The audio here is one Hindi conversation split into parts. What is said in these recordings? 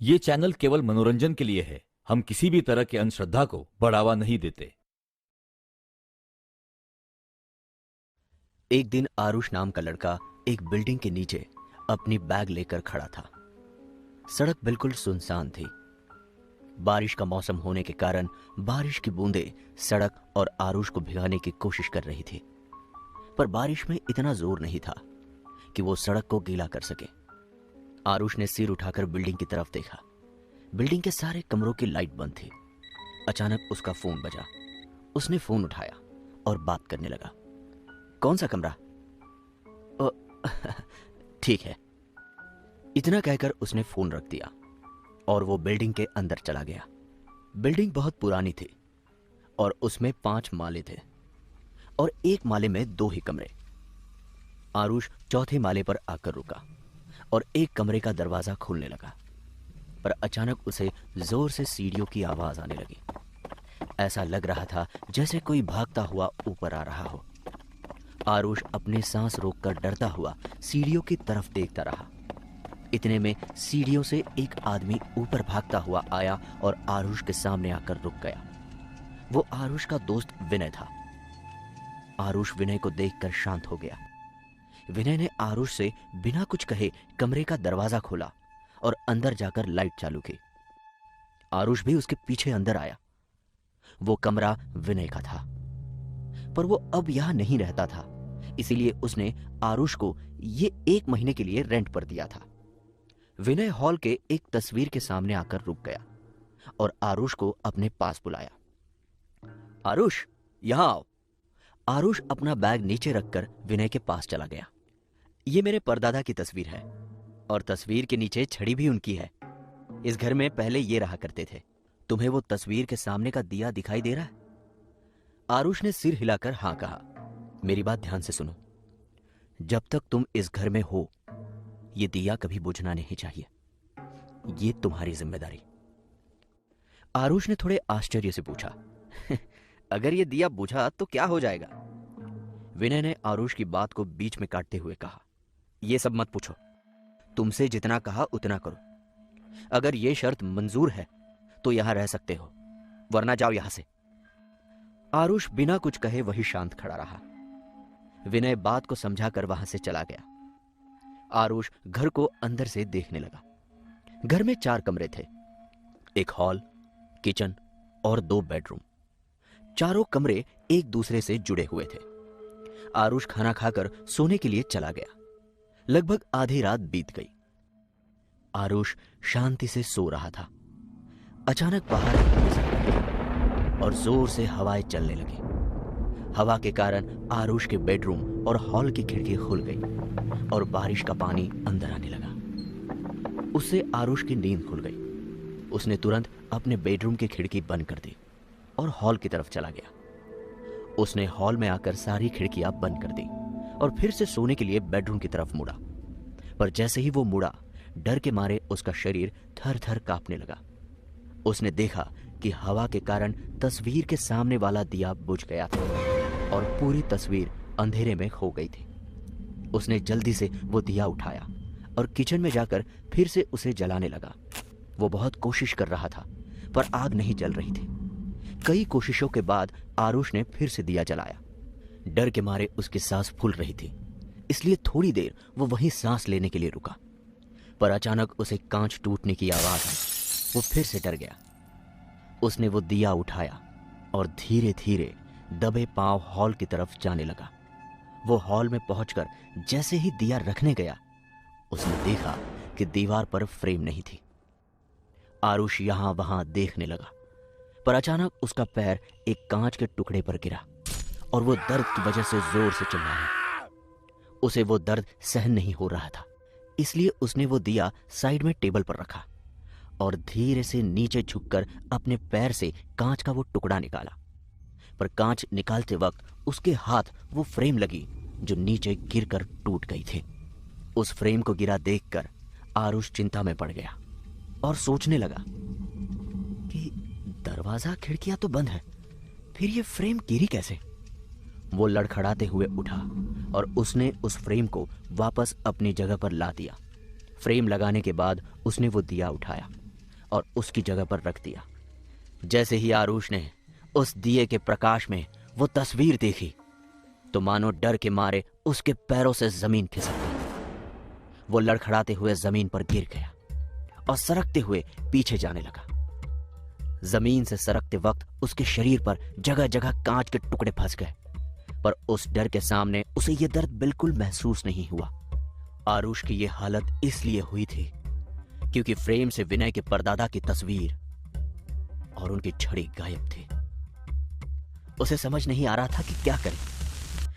ये चैनल केवल मनोरंजन के लिए है। हम किसी भी तरह की अंधश्रद्धा को बढ़ावा नहीं देते। एक दिन आरुष नाम का लड़का एक बिल्डिंग के नीचे अपनी बैग लेकर खड़ा था। सड़क बिल्कुल सुनसान थी। बारिश का मौसम होने के कारण बारिश की बूंदें सड़क और आरुष को भिगाने की कोशिश कर रही थी, पर बारिश में इतना जोर नहीं था कि वो सड़क को गीला कर सके। आरुष ने सिर उठाकर बिल्डिंग की तरफ देखा। बिल्डिंग के सारे कमरों की लाइट बंद थी। अचानक उसका फोन बजा। उसने फोन उठाया और बात करने लगा। कौन सा कमरा? ठीक है। इतना कहकर उसने फोन रख दिया और वो बिल्डिंग के अंदर चला गया। बिल्डिंग बहुत पुरानी थी और उसमें 5 माले थे और एक माले में 2 ही कमरे। आरुष चौथे माले पर आकर रुका और एक कमरे का दरवाजा खोलने लगा, पर अचानक उसे जोर से सीढ़ियों की आवाज आने लगी। ऐसा लग रहा था जैसे कोई भागता हुआ ऊपर आ रहा हो। आरुष अपनी सांस रोककर डरता हुआ सीढ़ियों की तरफ देखता रहा। इतने में सीढ़ियों से एक आदमी ऊपर भागता हुआ आया और आरुष के सामने आकर रुक गया। वो आरुष का दोस्त विनय था। आरुष विनय को देखकर शांत हो गया। विनय ने आरुष से बिना कुछ कहे कमरे का दरवाजा खोला और अंदर जाकर लाइट चालू की। आरुष भी उसके पीछे अंदर आया। वो कमरा विनय का था, पर वो अब यहां नहीं रहता था, इसीलिए उसने आरुष को ये 1 महीने के लिए रेंट पर दिया था। विनय हॉल के एक तस्वीर के सामने आकर रुक गया और आरुष को अपने पास बुलाया। आरुष, यहां आओ। आरुष अपना बैग नीचे रखकर विनय के पास चला गया। ये मेरे परदादा की तस्वीर है और तस्वीर के नीचे छड़ी भी उनकी है। इस घर में पहले ये रहा करते थे। तुम्हें वो तस्वीर के सामने का दिया दिखाई दे रहा है? आरुष ने सिर हिलाकर हां कहा। मेरी बात ध्यान से सुनो। जब तक तुम इस घर में हो, ये दिया कभी बुझना नहीं चाहिए। ये तुम्हारी जिम्मेदारी। आरुष ने थोड़े आश्चर्य से पूछा, अगर ये दिया बुझा तो क्या हो जाएगा? विनय ने आरुष की बात को बीच में काटते हुए कहा, यह सब मत पूछो। तुमसे जितना कहा उतना करो। अगर यह शर्त मंजूर है तो यहां रह सकते हो, वरना जाओ यहां से। आरुष बिना कुछ कहे वही शांत खड़ा रहा। विनय बात को समझाकर वहां से चला गया। आरुष घर को अंदर से देखने लगा। घर में 4 कमरे थे, एक हॉल, किचन और 2 बेडरूम। चारों कमरे एक दूसरे से जुड़े हुए थे। आरुष खाना खाकर सोने के लिए चला गया। लगभग आधी रात बीत गई। आरुष शांति से सो रहा था। अचानक बाहर और जोर से हवाएं चलने लगी। हवा के कारण आरुष के बेडरूम और हॉल की खिड़की खुल गई और बारिश का पानी अंदर आने लगा। उससे आरुष की नींद खुल गई। उसने तुरंत अपने बेडरूम की खिड़की बंद कर दी और हॉल की तरफ चला गया। उसने हॉल में आकर सारी खिड़कियां बंद कर दी और फिर से सोने के लिए बेडरूम की तरफ मुड़ा। पर जैसे ही वो मुड़ा, डर के मारे उसका शरीर थर थर कांपने लगा। उसने देखा कि हवा के कारण तस्वीर के सामने वाला दिया बुझ गया था और पूरी तस्वीर अंधेरे में खो गई थी। उसने जल्दी से वो दिया उठाया और किचन में जाकर फिर से उसे जलाने लगा। वो बहुत कोशिश कर रहा था, पर आग नहीं जल रही थी। कई कोशिशों के बाद आरुष ने फिर से दिया जलाया। डर के मारे उसकी सांस फूल रही थी, इसलिए थोड़ी देर वो वहीं सांस लेने के लिए रुका। पर अचानक उसे कांच टूटने की आवाज आई। वो फिर से डर गया। उसने वो दिया उठाया और धीरे धीरे दबे पांव हॉल की तरफ जाने लगा। वो हॉल में पहुंचकर जैसे ही दिया रखने गया, उसने देखा कि दीवार पर फ्रेम नहीं थी। आरुष यहां वहां देखने लगा, पर अचानक उसका पैर एक कांच के टुकड़े पर गिरा और वो दर्द की वजह से जोर से चिल्लाया। उसे वो दर्द सहन नहीं हो रहा था, इसलिए उसने वो दिया साइड में टेबल पर रखा और धीरे से नीचे झुककर अपने पैर से कांच का वो टुकड़ा निकाला। पर कांच निकालते वक्त उसके हाथ वो फ्रेम लगी जो नीचे गिरकर टूट गई थी। उस फ्रेम को गिरा देखकर आरुष चिंता में पड़ गया और सोचने लगा कि दरवाजा खिड़कियां तो बंद है, फिर ये फ्रेम गिरी कैसे? वो लड़खड़ाते हुए उठा और उसने उस फ्रेम को वापस अपनी जगह पर ला दिया। फ्रेम लगाने के बाद उसने वो दिया उठाया और उसकी जगह पर रख दिया। जैसे ही आरुष ने उस दिए के प्रकाश में वो तस्वीर देखी तो मानो डर के मारे उसके पैरों से जमीन खिसक गई। वो लड़खड़ाते हुए जमीन पर गिर गया और सरकते हुए पीछे जाने लगा। जमीन से सरकते वक्त उसके शरीर पर जगह जगह कांच के टुकड़े फंस गए, पर उस डर के सामने उसे यह दर्द बिल्कुल महसूस नहीं हुआ। आरुष की यह हालत इसलिए हुई थी क्योंकि फ्रेम से विनय के परदादा की तस्वीर और उनकी छड़ी गायब थी। उसे समझ नहीं आ रहा था कि क्या करे।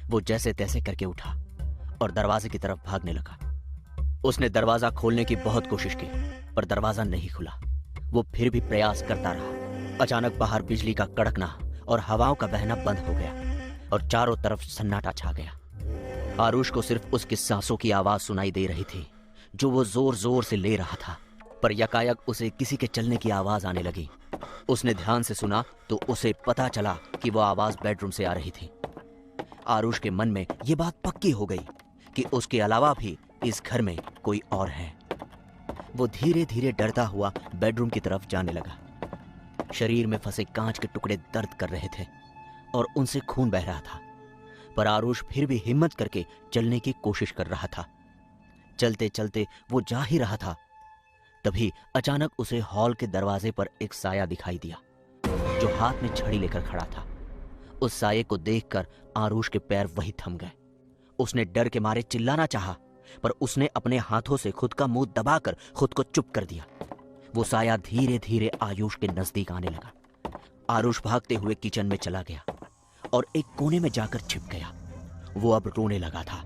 वो जैसे तैसे करके उठा और दरवाजे की तरफ भागने लगा। उसने दरवाजा खोलने की बहुत कोशिश की, पर दरवाजा नहीं खुला। वो फिर भी प्रयास करता रहा। अचानक बाहर बिजली का कड़कना और हवाओं का बहना बंद हो गया और चारों तरफ सन्नाटा छा गया। आरुष को सिर्फ उसकी सांसों की आवाज सुनाई दे रही थी जो वो जोर जोर से ले रहा था, पर यकायक उसे किसी के चलने की आवाज आने लगी। उसने ध्यान से सुना तो उसे पता चला कि वो आवाज बेडरूम से आ रही थी। आरुष के मन में ये बात पक्की हो गई कि उसके अलावा भी इस घर में कोई और है। वो धीरे धीरे डरता हुआ बेडरूम की तरफ जाने लगा। शरीर में फंसे कांच के टुकड़े दर्द कर रहे थे और उनसे खून बह रहा था, पर आरुष फिर भी हिम्मत करके चलने की कोशिश कर रहा था। चलते चलते वो जा ही रहा था, तभी अचानक उसे हॉल के दरवाजे पर एक साया दिखाई दिया जो हाथ में छड़ी लेकर खड़ा था। उस साये को देखकर आरुष के पैर वहीं थम गए। उसने डर के मारे चिल्लाना चाहा, पर उसने अपने हाथों से खुद का मुंह दबाकर खुद को चुप कर दिया। वो साया धीरे धीरे आयुष के नजदीक आने लगा। आरुष भागते हुए किचन में चला गया और एक कोने में जाकर छिप गया। वो अब रोने लगा था।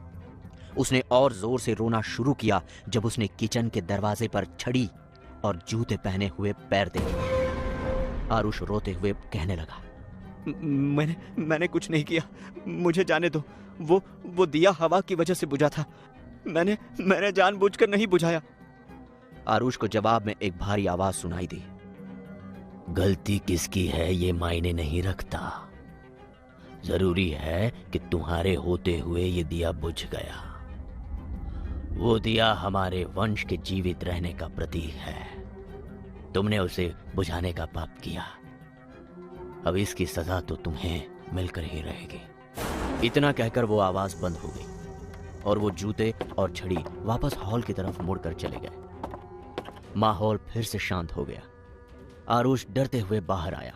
उसने और जोर से रोना शुरू किया जब उसने किचन के दरवाजे पर छड़ी और जूते पहने हुए पैर देखे। आरुष रोते हुए कहने लगा, मैंने कुछ नहीं किया, मुझे जाने दो। वो दिया हवा की वजह से बुझा था। मैंने जानबूझकर नहीं बुझाया। आरुष को जवाब में एक भारी आवाज सुनाई दी, गलती किसकी है ये मायने नहीं रखता, जरूरी है कि तुम्हारे होते हुए ये दिया बुझ गया। वो दिया हमारे वंश के जीवित रहने का प्रतीक है। तुमने उसे बुझाने का पाप किया, अब इसकी सजा तो तुम्हें मिलकर ही रहेगी। इतना कहकर वो आवाज बंद हो गई और वो जूते और छड़ी वापस हॉल की तरफ मुड़कर चले गए। माहौल फिर से शांत हो गया। आरुष डरते हुए बाहर आया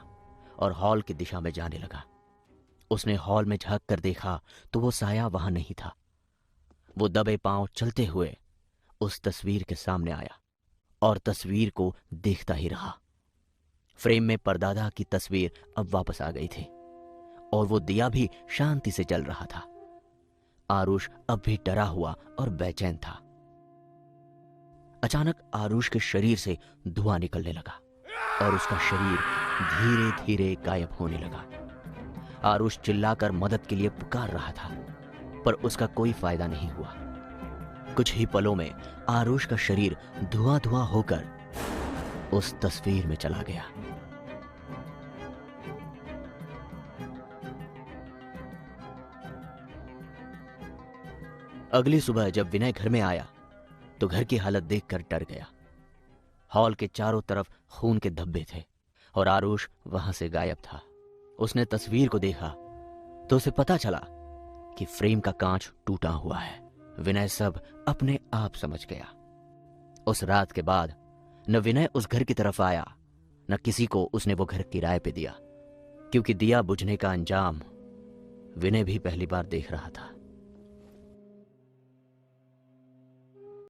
और हॉल की दिशा में जाने लगा। उसने हॉल में झांक कर देखा तो वो साया वहां नहीं था। वो दबे पांव चलते हुए उस तस्वीर के सामने आया और तस्वीर को देखता ही रहा। फ्रेम में परदादा की तस्वीर अब वापस आ गई थी और वो दिया भी शांति से जल रहा था। आरुष अब भी डरा हुआ और बेचैन था। अचानक आरुष के शरीर से धुआं निकलने लगा और उसका शरीर धीरे धीरे गायब होने लगा। आरुष चिल्लाकर मदद के लिए पुकार रहा था, पर उसका कोई फायदा नहीं हुआ। कुछ ही पलों में आरुष का शरीर धुआं धुआं होकर उस तस्वीर में चला गया। अगली सुबह जब विनय घर में आया तो घर की हालत देखकर डर गया। हॉल के चारों तरफ खून के धब्बे थे और आरुष वहां से गायब था। उसने तस्वीर को देखा तो उसे पता चला कि फ्रेम का कांच टूटा हुआ है। विनय सब अपने आप समझ गया। उस रात के बाद न विनय उस घर की तरफ आया, न किसी को उसने वो घर किराए पे दिया, क्योंकि दिया बुझने का अंजाम विनय भी पहली बार देख रहा था।